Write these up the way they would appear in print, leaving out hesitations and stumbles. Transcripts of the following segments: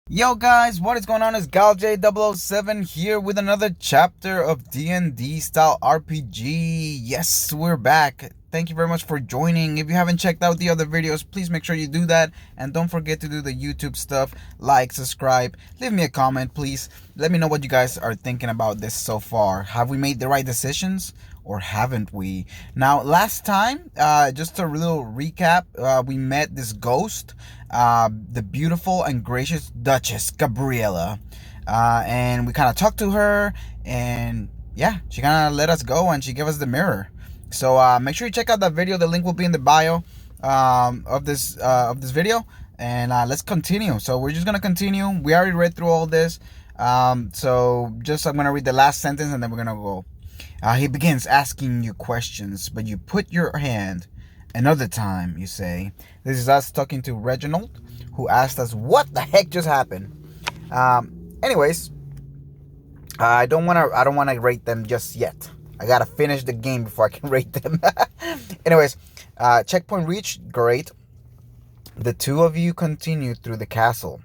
Yo guys, what is going on? It's GalJ007 here with another chapter of D&D style RPG. Yes, we're back. Thank you very much for joining. If you haven't checked out the other videos, please make sure you do that. And don't forget to do the YouTube stuff. Like, subscribe, leave me a comment, please. Let me know what you guys are thinking about this so far. Have we made the right decisions? Or haven't we? Now, last time, just a little recap, we met this ghost, the beautiful and gracious Duchess Gabriella, and we kind of talked to her, and yeah, she kind of let us go, and she gave us the mirror. So make sure you check out that video. The link will be in the bio of this video, and let's continue. So we're just gonna continue. We already read through all this, so just I'm gonna read the last sentence, and then we're gonna go. He begins asking you questions, but you put your hand. Another time, you say. This is us talking to Reginald, who asked us what the heck just happened. Anyways, I don't wanna rate them just yet. I gotta finish the game before I can rate them. Anyways, checkpoint reached. Great. The two of you continue through the castle.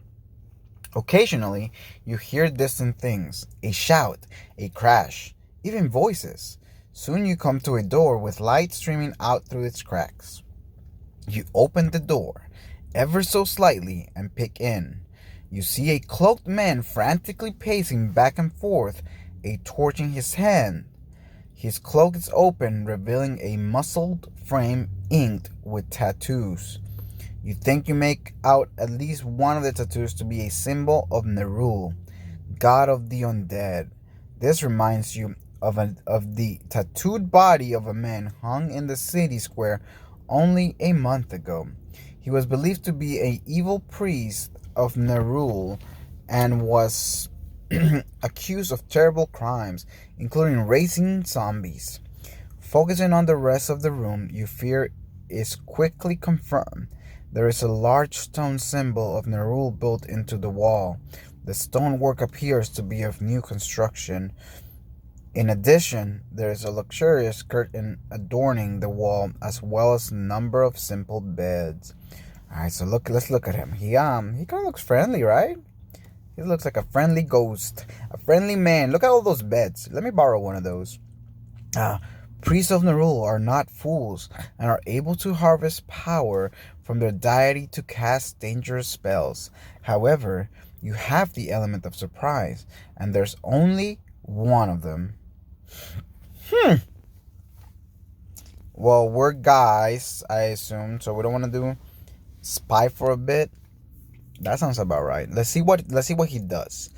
Occasionally, you hear distant things, a shout, a crash, even voices. Soon you come to a door with light streaming out through its cracks. You open the door, ever so slightly, and peek in. You see a cloaked man frantically pacing back and forth, a torch in his hand. His cloak is open, revealing a muscled frame inked with tattoos. You think you make out at least one of the tattoos to be a symbol of Nerul, god of the undead. This reminds you of the tattooed body of a man hung in the city square only a month ago. He was believed to be an evil priest of Nerul and was accused of terrible crimes, including raising zombies. Focusing on the rest of the room, you fear is quickly confirmed. There is a large stone symbol of Nerul built into the wall. The stonework appears to be of new construction. In addition, there is a luxurious curtain adorning the wall, as well as a number of simple beds. Alright, so let's look at him. He kind of looks friendly, right? He looks like a friendly ghost, a friendly man. Look at all those beds. Let me borrow one of those. Priests of Nerul are not fools and are able to harvest power from their deity to cast dangerous spells. However, you have the element of surprise, and there's only one of them. Well, we're guys, I assume, so we don't want to do spy for a bit. That sounds about right. Let's see what he does.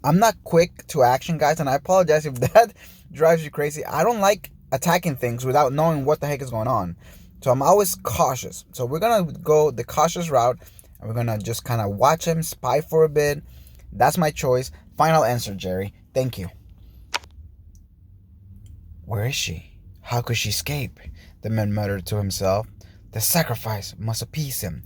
I'm not quick to action, guys, and I apologize if that drives you crazy. I don't like attacking things without knowing what the heck is going on. So I'm always cautious. So we're going to go the cautious route, and we're going to just kind of watch him, spy for a bit. That's my choice. Final answer, Jerry. Thank you. Where is she? How could she escape? The man muttered to himself. The sacrifice must appease him,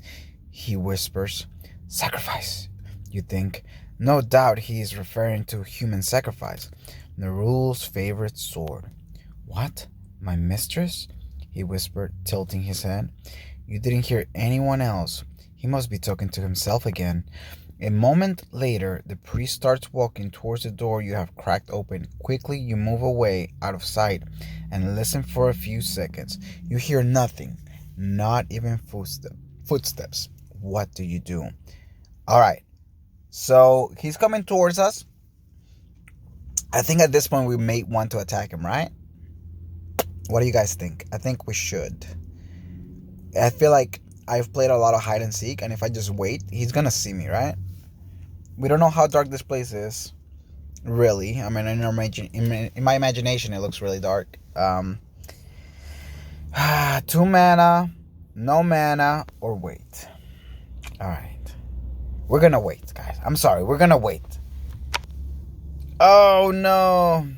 he whispers. Sacrifice, you think? No doubt he is referring to human sacrifice, Nerul's favorite sword. What? My mistress? He whispered, tilting his head. You didn't hear anyone else. He must be talking to himself again. A moment later, the priest starts walking towards the door you have cracked open. Quickly, you move away, out of sight, and listen for a few seconds. You hear nothing, not even footsteps. What do you do? All right, so he's coming towards us. I think at this point we may want to attack him, right? What do you guys think? I think we should. I feel like I've played a lot of hide and seek, and if I just wait, he's gonna see me, right? We don't know how dark this place is, really. I mean, in my imagination, it looks really dark. 2 mana, no mana, or wait. All right. We're gonna wait, guys. I'm sorry. We're gonna wait. Oh, no.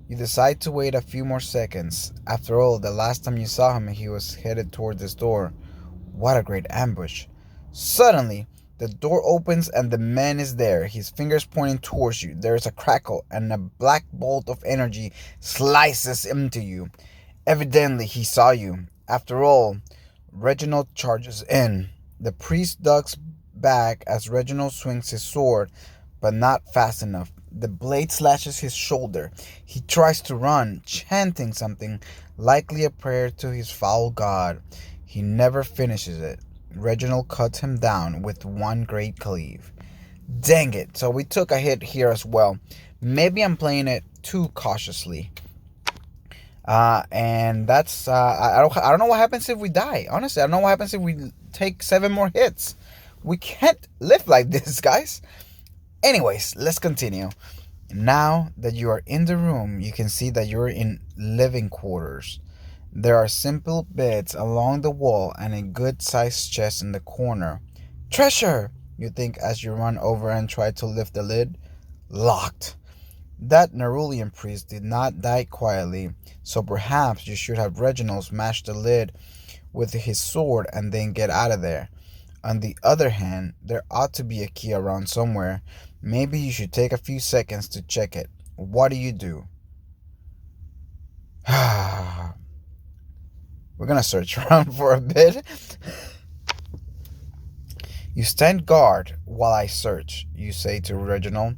You decide to wait a few more seconds. After all, the last time you saw him, he was headed toward this door. What a great ambush. Suddenly, the door opens and the man is there, his fingers pointing towards you. There is a crackle and a black bolt of energy slices into you. Evidently, he saw you. After all, Reginald charges in. The priest ducks back as Reginald swings his sword, but not fast enough. The blade slashes his shoulder. He tries to run, chanting something, likely a prayer to his foul god. He never finishes it. Reginald cuts him down with one great cleave. Dang it, so we took a hit here as well. Maybe I'm playing it too cautiously. And that's I don't know what happens if we die. Honestly, I don't know what happens if we take 7 more hits. We can't live like this, guys. Anyways, let's continue. Now that you are in the room, you can see that you're in living quarters. There are simple beds along the wall and a good-sized chest in the corner. Treasure, you think as you run over and try to lift the lid. Locked. That Nerulian priest did not die quietly, so perhaps you should have Reginald smash the lid with his sword and then get out of there. On the other hand, there ought to be a key around somewhere. Maybe you should take a few seconds to check it. What do? We're gonna search around for a bit. You stand guard while I search, you say to Reginald.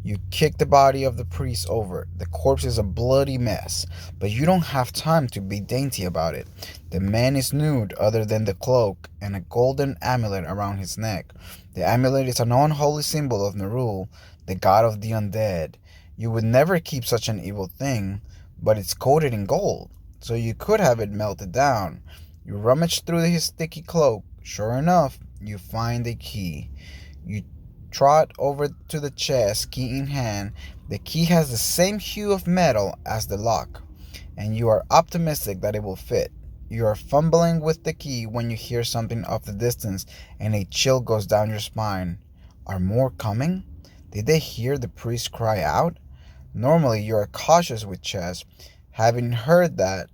You kick the body of the priest over. The corpse is a bloody mess, but you don't have time to be dainty about it. The man is nude other than the cloak and a golden amulet around his neck. The amulet is an unholy symbol of Nerul, the god of the undead. You would never keep such an evil thing, but it's coated in gold, so you could have it melted down. You rummage through his sticky cloak. Sure enough, you find a key. You trot over to the chest, key in hand. The key has the same hue of metal as the lock, and you are optimistic that it will fit. You are fumbling with the key when you hear something off the distance, and a chill goes down your spine. Are more coming? Did they hear the priest cry out? Normally you are cautious with chests, having heard that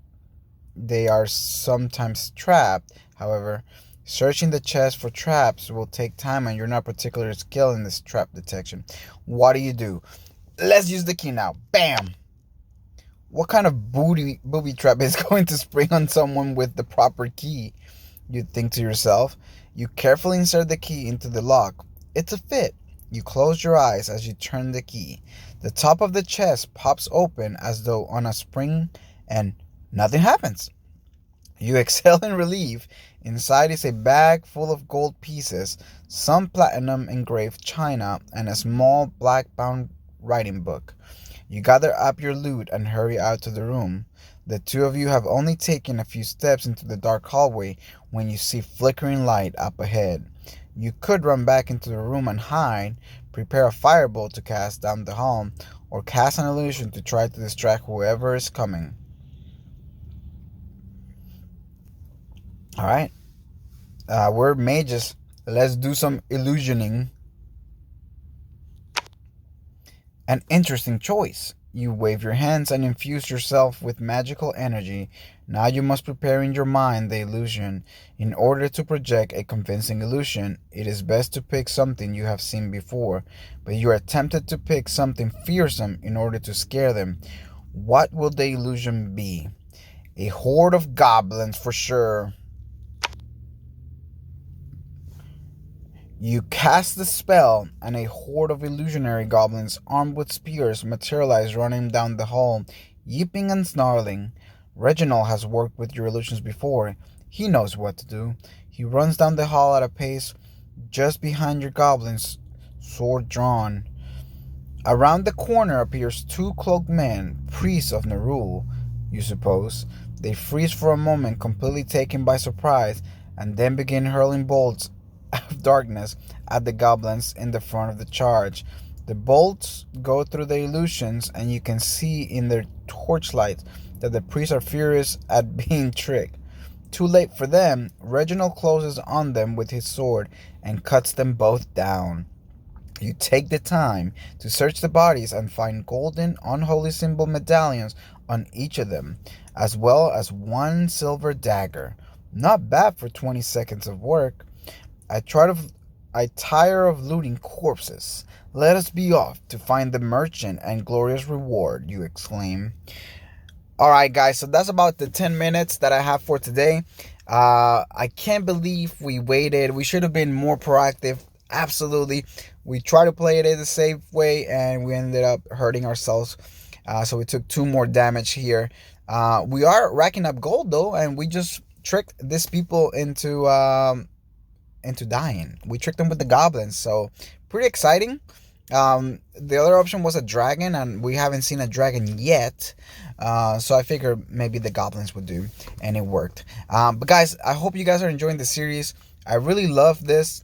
they are sometimes trapped. However, searching the chest for traps will take time and you're not particularly skilled in this trap detection. What do? Let's use the key now. Bam! What kind of booby trap is going to spring on someone with the proper key? You think to yourself. You carefully insert the key into the lock. It's a fit. You close your eyes as you turn the key. The top of the chest pops open as though on a spring and nothing happens. You exhale in relief. Inside is a bag full of gold pieces, some platinum engraved china, and a small black-bound writing book. You gather up your loot and hurry out to the room. The two of you have only taken a few steps into the dark hallway when you see flickering light up ahead. You could run back into the room and hide, prepare a firebolt to cast down the hall, or cast an illusion to try to distract whoever is coming. Alright, we're mages. Let's do some illusioning. An interesting choice. You wave your hands and infuse yourself with magical energy. Now you must prepare in your mind the illusion. In order to project a convincing illusion, it is best to pick something you have seen before, but you are tempted to pick something fearsome in order to scare them. What will the illusion be? A horde of goblins for sure. You cast the spell, and a horde of illusionary goblins armed with spears materialize running down the hall, yipping and snarling. Reginald has worked with your illusions before. He knows what to do. He runs down the hall at a pace just behind your goblins, sword drawn. Around the corner appears 2 cloaked men, priests of Nerul, you suppose. They freeze for a moment, completely taken by surprise, and then begin hurling bolts of darkness at the goblins in the front of the charge. The bolts go through the illusions, and you can see in their torchlight that the priests are furious at being tricked. Too late for them, Reginald closes on them with his sword and cuts them both down. You take the time to search the bodies and find golden, unholy symbol medallions on each of them, as well as 1 silver dagger. Not bad for 20 seconds of work. I tire of looting corpses. Let us be off to find the merchant and glorious reward, you exclaim. Alright guys, so that's about the 10 minutes that I have for today. I can't believe we waited. We should have been more proactive. Absolutely. We tried to play it in the safe way, and we ended up hurting ourselves. So we took 2 more damage here. We are racking up gold though, and we just tricked these people into dying. We tricked them with the goblins, so pretty exciting. The other option was a dragon, and we haven't seen a dragon yet. So I figured maybe the goblins would do, and it worked. But guys, I hope you guys are enjoying the series. I really love this.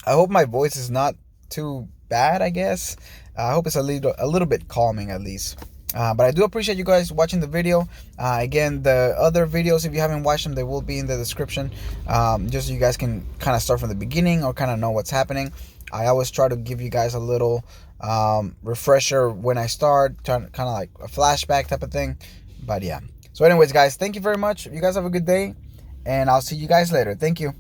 I hope my voice is not too bad, I guess. I hope it's a little bit calming at least. But I do appreciate you guys watching the video. Again, the other videos, if you haven't watched them, they will be in the description. Just so you guys can kind of start from the beginning or kind of know what's happening. I always try to give you guys a little refresher when I start, kind of like a flashback type of thing. But yeah. So anyways, guys, thank you very much. You guys have a good day, and I'll see you guys later. Thank you.